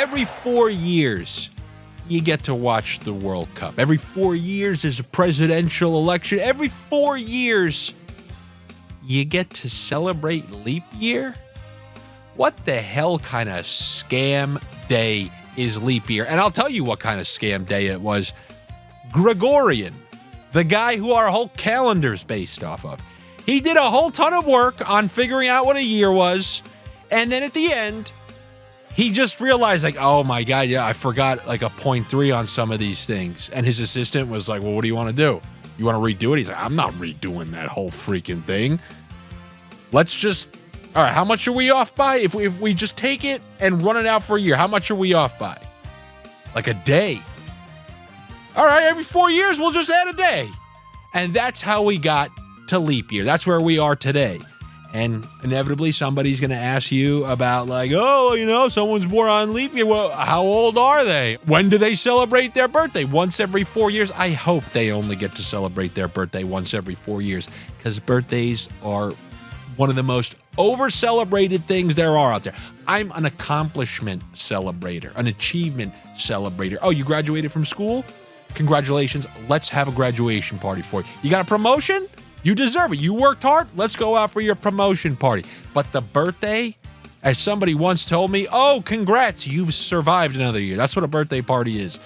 every 4 years, you get to watch the World Cup. Every 4 years, there's a presidential election. Every 4 years, you get to celebrate leap year? What the hell kind of scam day is leap year? And I'll tell you what kind of scam day it was. Gregorian, the guy who our whole calendar's based off of, he did a whole ton of work on figuring out what a year was. And then at the end, he just realized, like, oh my God, yeah, I forgot like a 0.3 on some of these things. And his assistant was like, well, what do you want to do? You want to redo it? He's like, I'm not redoing that whole freaking thing. Let's just, all right, how much are we off by? If we just take it and run it out for a year, how much are we off by? Like a day. All right, every 4 years, we'll just add a day. And that's how we got to leap year. That's where we are today. And inevitably, somebody's going to ask you about, like, oh, you know, someone's born on leap year. Well, how old are they? When do they celebrate their birthday? Once every 4 years? I hope they only get to celebrate their birthday once every 4 years, because birthdays are one of the most over-celebrated things there are out there. I'm an accomplishment celebrator, an achievement celebrator. Oh, you graduated from school? Congratulations. Let's have a graduation party for you. You got a promotion? You deserve it. You worked hard. Let's go out for your promotion party. But the birthday, as somebody once told me, oh, congrats, you've survived another year. That's what a birthday party is.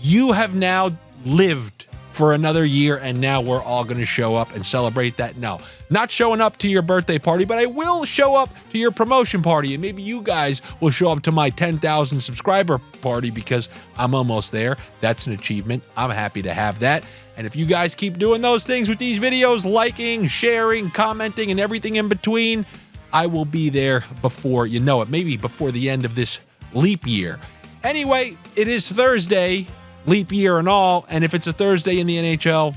You have now lived for another year, and now we're all going to show up and celebrate that. No, not showing up to your birthday party, but I will show up to your promotion party, and maybe you guys will show up to my 10,000 subscriber party, because I'm almost there. That's an achievement. I'm happy to have that. And if you guys keep doing those things with these videos, liking, sharing, commenting, and everything in between, I will be there before you know it, maybe before the end of this leap year. Anyway, it is Thursday, leap year and all, and if it's a Thursday in the NHL,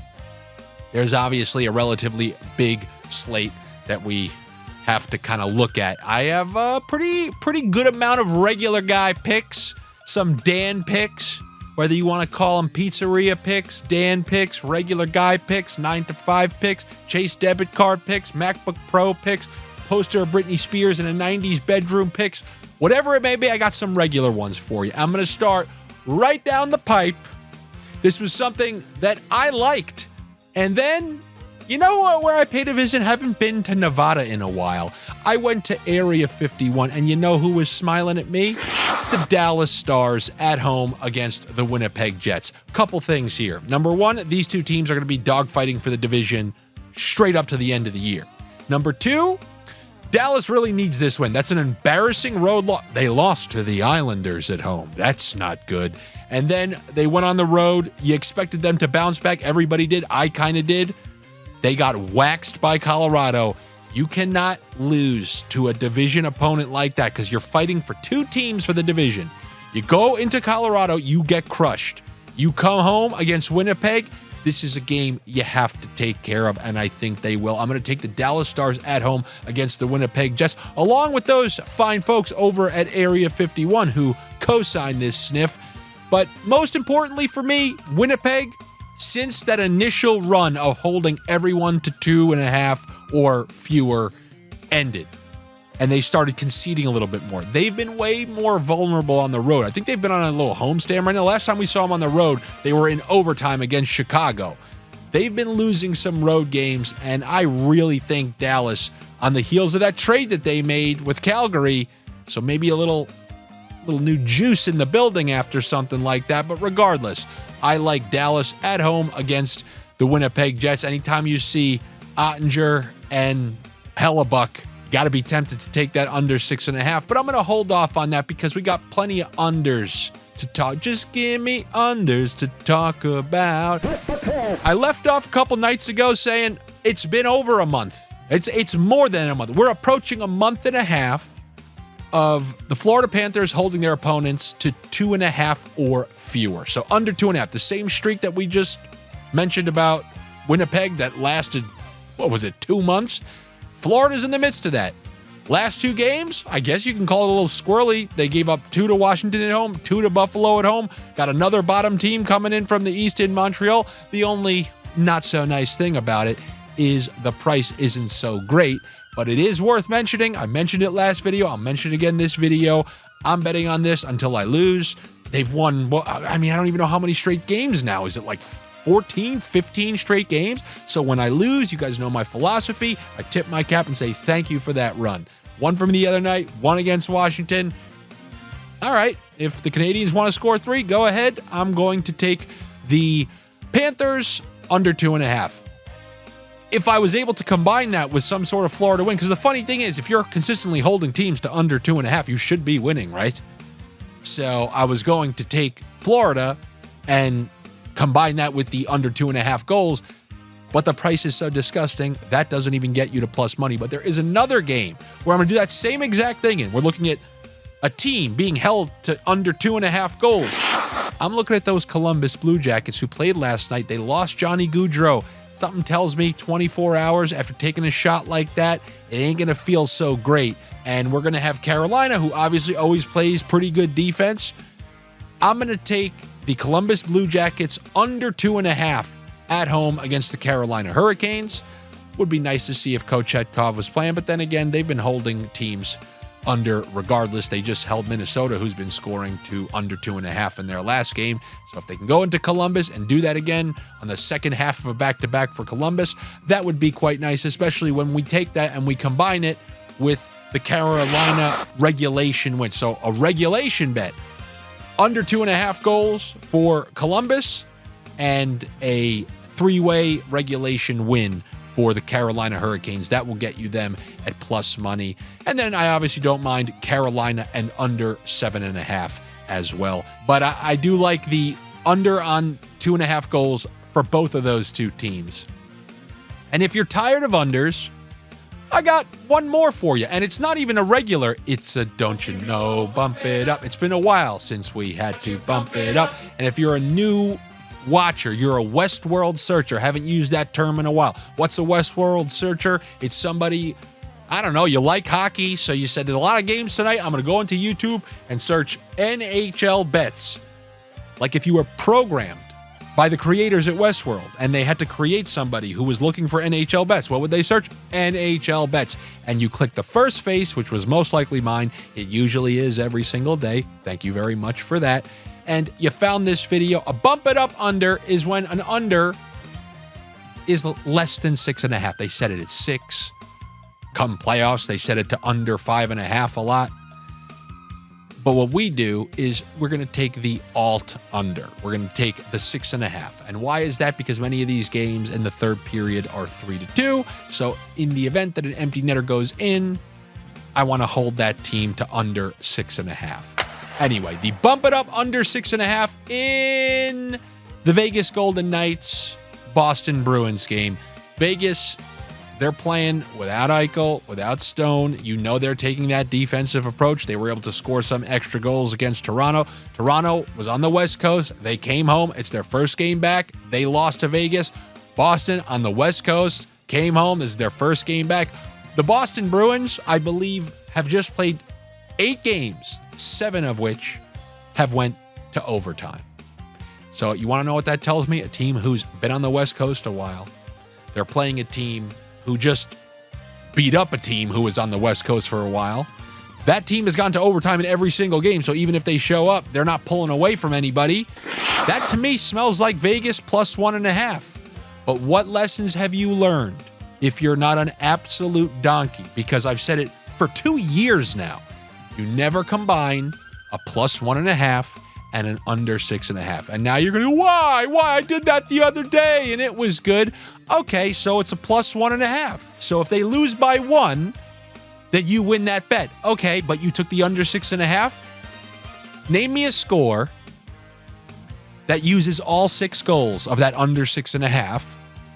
there's obviously a relatively big slate that we have to kind of look at. I have a pretty good amount of regular guy picks, some Dan picks, whether you want to call them pizzeria picks, Dan picks, regular guy picks, 9 to 5 picks, Chase debit card picks, MacBook Pro picks, poster of Britney Spears in a 90s bedroom picks, whatever it may be, I got some regular ones for you. I'm going to start right down the pipe. This was something that I liked. And then, you know where I paid a visit? Haven't been to Nevada in a while. I went to Area 51, and you know who was smiling at me? The Dallas Stars at home against the Winnipeg Jets. Couple things here. Number one, these two teams are going to be dogfighting for the division straight up to the end of the year. Number two, Dallas really needs this win. That's an embarrassing road loss. They lost to the Islanders at home. That's not good. And then they went on the road. You expected them to bounce back. Everybody did. I kind of did. They got waxed by Colorado. You cannot lose to a division opponent like that, because you're fighting for two teams for the division. You go into Colorado, you get crushed. You come home against Winnipeg. This is a game you have to take care of, and I think they will. I'm going to take the Dallas Stars at home against the Winnipeg Jets, along with those fine folks over at Area 51 who co-signed this sniff. But most importantly for me, Winnipeg, since that initial run of holding everyone to 2.5 or fewer ended, and they started conceding a little bit more, they've been way more vulnerable on the road. I think they've been on a little homestand right now. Last time we saw them on the road, they were in overtime against Chicago. They've been losing some road games, and I really think Dallas, on the heels of that trade that they made with Calgary, so maybe a little new juice in the building after something like that. But regardless, I like Dallas at home against the Winnipeg Jets. Anytime you see Ottinger and Hellebuck, you got to be tempted to take that under 6.5. But I'm going to hold off on that because we got plenty of unders to talk. Just give me unders to talk about. I left off a couple nights ago saying it's been over a month. It's more than a month. We're approaching a month and a half of the Florida Panthers holding their opponents to 2.5 or fewer. So under 2.5. The same streak that we just mentioned about Winnipeg that lasted, 2 months? Florida's in the midst of that. Last two games, I guess you can call it a little squirrely. They gave up 2 to Washington at home, 2 to Buffalo at home. Got another bottom team coming in from the East in Montreal. The only not so nice thing about it is the price isn't so great, but it is worth mentioning. I mentioned it last video. I'll mention it again this video. I'm betting on this until I lose. They've won, well, I mean, I don't even know how many straight games now. Is it like 14, 15 straight games? So when I lose, you guys know my philosophy. I tip my cap and say thank you for that run. One from the other night, one against Washington. All right, if the Canadiens want to score 3, go ahead. I'm going to take the Panthers under 2.5. If I was able to combine that with some sort of Florida win, because the funny thing is, if you're consistently holding teams to under 2.5, you should be winning, right? So I was going to take Florida and combine that with the under 2.5 goals, but the price is so disgusting, that doesn't even get you to plus money. But there is another game where I'm going to do that same exact thing, and we're looking at a team being held to under 2.5 goals. I'm looking at those Columbus Blue Jackets who played last night. They lost Johnny Gaudreau. Something tells me 24 hours after taking a shot like that, it ain't going to feel so great. And we're going to have Carolina, who obviously always plays pretty good defense. I'm going to take the Columbus Blue Jackets under 2.5 at home against the Carolina Hurricanes. Would be nice to see if Kochetkov was playing, but then again, they've been holding teams under regardless. They just held Minnesota, who's been scoring to under 2.5 in their last game. So if they can go into Columbus and do that again on the second half of a back-to-back for Columbus, that would be quite nice, especially when we take that and we combine it with the Carolina regulation win. So a regulation bet, under 2.5 goals for Columbus, and a 3-way regulation win for the Carolina Hurricanes. That will get you them at plus money. And then I obviously don't mind Carolina and under 7.5 as well. But I do like the under on 2.5 goals for both of those two teams. And if you're tired of unders, I got one more for you. And it's not even a regular, it's a don't you know, bump it up. It's been a while since we had to bump it up. And if you're a new watcher, you're a Westworld searcher, haven't used that term in a while. What's a Westworld searcher? It's somebody, I don't know, you like hockey, so you said there's a lot of games tonight, I'm going to go into YouTube and search NHL bets. Like if you were programmed by the creators at Westworld and they had to create somebody who was looking for NHL bets, what would they search? NHL bets. And you click the first face, which was most likely mine. It usually is every single day. Thank you very much for that. And you found this video. A bump it up under is when an under is less than 6.5. They set it at 6. Come playoffs, they set it to under 5.5 a lot. But what we do is we're going to take the alt under. We're going to take the 6.5. And why is that? Because many of these games in the third period are 3-2. So in the event that an empty netter goes in, I want to hold that team to under 6.5. Anyway, the bump it up under 6.5 in the Vegas Golden Knights Boston Bruins game. Vegas, they're playing without Eichel, without Stone. You know they're taking that defensive approach. They were able to score some extra goals against Toronto. Toronto was on the West Coast. They came home. It's their first game back. They lost to Vegas. Boston on the West Coast came home. This is their first game back. The Boston Bruins, I believe, have just played 8 games, 7 of which have went to overtime. So you want to know what that tells me? A team who's been on the West Coast a while. They're playing a team who just beat up a team who was on the West Coast for a while. That team has gone to overtime in every single game, so even if they show up, they're not pulling away from anybody. That, to me, smells like Vegas plus 1.5. But what lessons have you learned if you're not an absolute donkey? Because I've said it for 2 years now. You never combine a plus 1.5 and an under 6.5. And now you're going to, why? I did that the other day and it was good. Okay, so it's a plus 1.5. So if they lose by 1, then you win that bet. Okay, but you took the under 6.5. Name me a score that uses all 6 goals of that under 6.5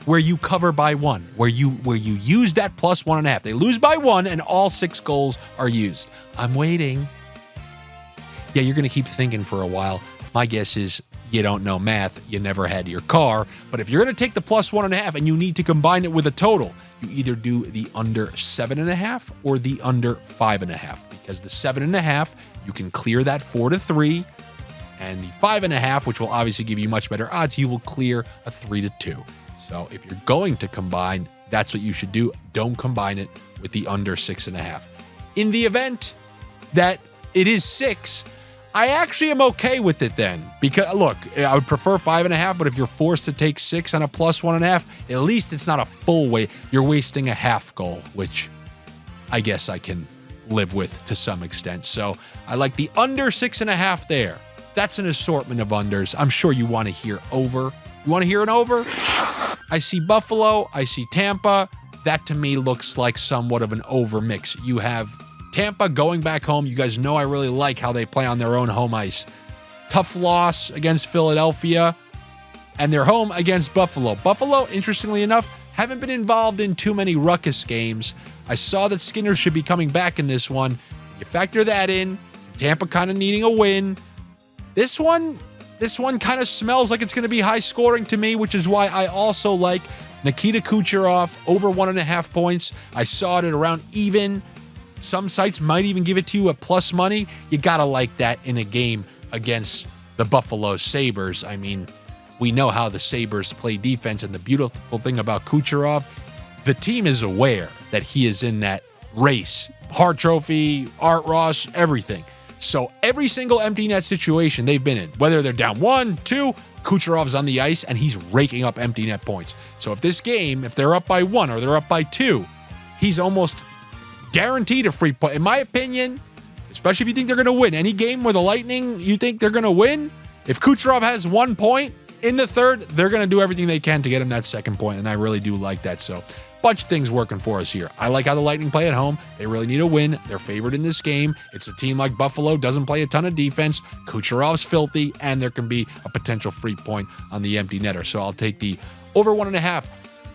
where you cover by 1, where you use that plus 1.5. They lose by 1 and all 6 goals are used. I'm waiting. Yeah, you're going to keep thinking for a while. My guess is you don't know math. You never had your car. But if you're going to take the plus 1.5 and you need to combine it with a total, you either do the under 7.5 or the under 5.5. Because the 7.5, you can clear that 4-3. And the 5.5, which will obviously give you much better odds, you will clear a 3-2. So if you're going to combine, that's what you should do. Don't combine it with the under 6.5. In the event that it is 6. I actually am okay with it then. Because, look, I would prefer 5.5, but if you're forced to take 6 on a plus 1.5, at least it's not a full weight. You're wasting a half goal, which I guess I can live with to some extent. So I like the under 6.5 there. That's an assortment of unders. I'm sure you want to hear over. You want to hear an over? I see Buffalo. I see Tampa. That to me looks like somewhat of an over mix. You have Tampa going back home. You guys know I really like how they play on their own home ice. Tough loss against Philadelphia, and they're home against Buffalo. Buffalo, interestingly enough, haven't been involved in too many ruckus games. I saw that Skinner should be coming back in this one. You factor that in, Tampa kind of needing a win. This one kind of smells like it's going to be high scoring to me, which is why I also like Nikita Kucherov over 1.5 points. I saw it at around even. Some sites might even give it to you at plus money. You got to like that in a game against the Buffalo Sabres. I mean, we know how the Sabres play defense, and the beautiful thing about Kucherov, the team is aware that he is in that race. Hart Trophy, Art Ross, everything. So every single empty net situation they've been in, whether they're down 1, 2, Kucherov's on the ice, and he's raking up empty net points. So if this game, if they're up by 1 or they're up by 2, he's almost guaranteed a free point. In my opinion, especially if you think they're going to win, any game where the Lightning, you think they're going to win, if Kucherov has 1 point in the third, they're going to do everything they can to get him that second point, and I really do like that. So bunch of things working for us here. I like how the Lightning play at home. They really need a win. They're favored in this game. It's a team like Buffalo, doesn't play a ton of defense. Kucherov's filthy, and there can be a potential free point on the empty netter. So I'll take the over 1.5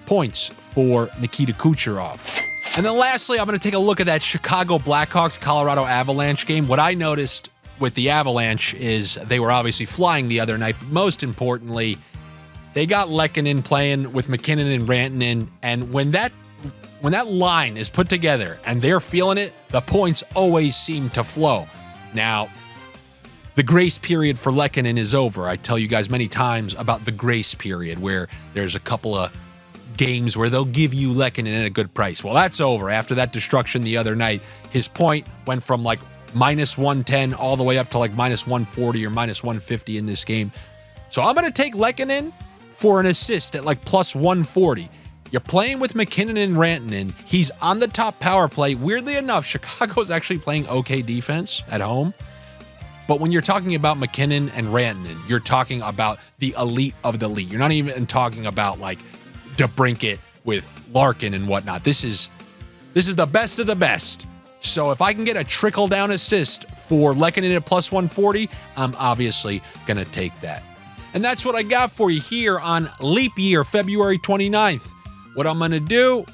points for Nikita Kucherov. And then lastly, I'm going to take a look at that Chicago Blackhawks Colorado Avalanche game. What I noticed with the Avalanche is they were obviously flying the other night, but most importantly, they got Lehkonen playing with McKinnon and Rantanen, and when that line is put together and they're feeling it, the points always seem to flow. Now, the grace period for Lehkonen is over. I tell you guys many times about the grace period where there's a couple of games where they'll give you Lehkonen at a good price. Well, that's over. After that destruction the other night, his point went from like minus 110 all the way up to like minus 140 or minus 150 in this game. So I'm going to take Lehkonen for an assist at like plus 140. You're playing with McKinnon and Rantanen. He's on the top power play. Weirdly enough, Chicago's actually playing okay defense at home. But when you're talking about McKinnon and Rantanen, you're talking about the elite of the elite. You're not even talking about like DeBrincat with Larkin and whatnot. This is the best of the best. So if I can get a trickle-down assist for Lehkonen at plus 140, I'm obviously going to take that. And that's what I got for you here on Leap Year, February 29th. What I'm going to do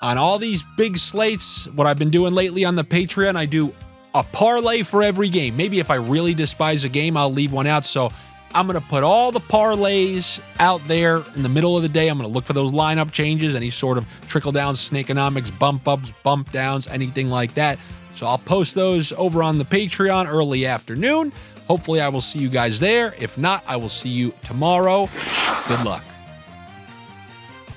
on all these big slates, what I've been doing lately on the Patreon, I do a parlay for every game. Maybe if I really despise a game, I'll leave one out. So I'm going to put all the parlays out there in the middle of the day. I'm going to look for those lineup changes, any sort of trickle-down, snakeonomics, bump ups, bump downs, anything like that. So I'll post those over on the Patreon early afternoon. Hopefully I will see you guys there. If not, I will see you tomorrow. Good luck.